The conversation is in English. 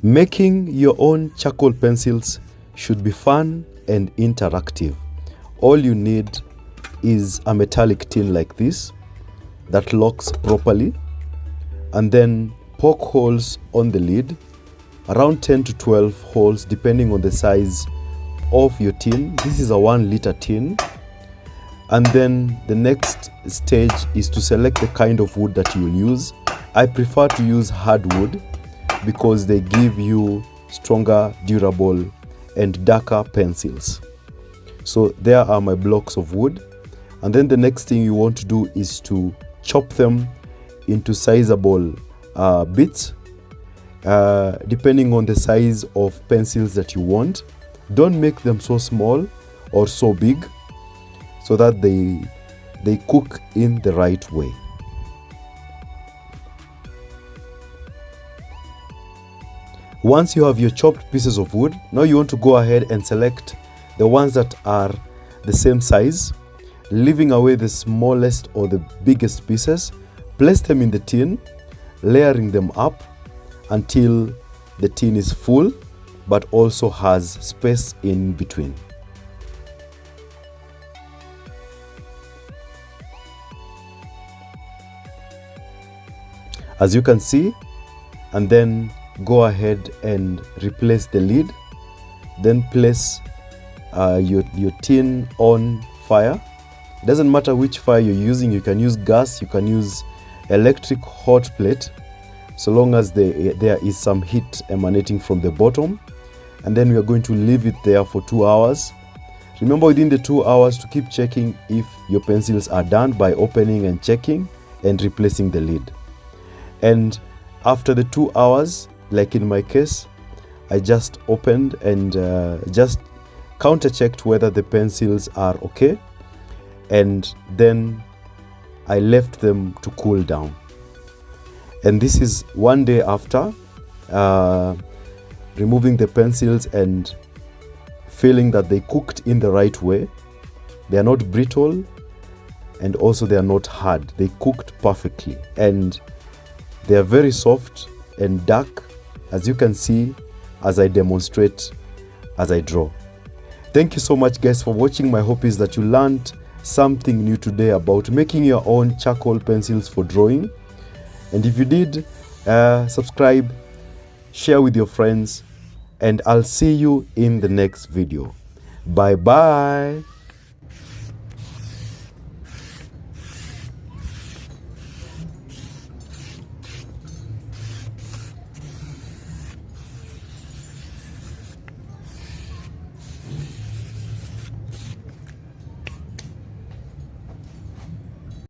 Making your own charcoal pencils should be fun and interactive. All you need is a metallic tin like this that locks properly, and then poke holes on the lid, around 10 to 12 holes depending on the size of your tin. This is a 1 liter tin. And then the next stage is to select the kind of wood that you'll use. I prefer to use hardwood because they give you stronger, durable, and darker pencils. So there are my blocks of wood. And then the next thing you want to do is to chop them into sizable bits, depending on the size of pencils that you want. Don't make them so small or so big, so that they cook in the right way. Once you have your chopped pieces of wood, now you want to go ahead and select the ones that are the same size, leaving away the smallest or the biggest pieces. Place them in the tin, layering them up until the tin is full but also has space in between. As you can see, and then go ahead and replace the lid. Then place your tin on fire. Doesn't matter which fire you're using. You can use gas, you can use electric hot plate, so long as there is some heat emanating from the bottom. And then we are going to leave it there for 2 hours. Remember, within the 2 hours, to keep checking if your pencils are done by opening and checking and replacing the lid. And after the 2 hours, like in my case, I just opened and just counter-checked whether the pencils are okay, and then I left them to cool down. And this is 1 day after removing the pencils and feeling that they cooked in the right way. They are not brittle, and also they are not hard. They cooked perfectly, and they are very soft and dark, as you can see as I demonstrate, as I draw. Thank you so much, guys, for watching. My hope is that you learned something new today about making your own charcoal pencils for drawing. And if you did, subscribe, share with your friends, and I'll see you in the next video. Bye bye.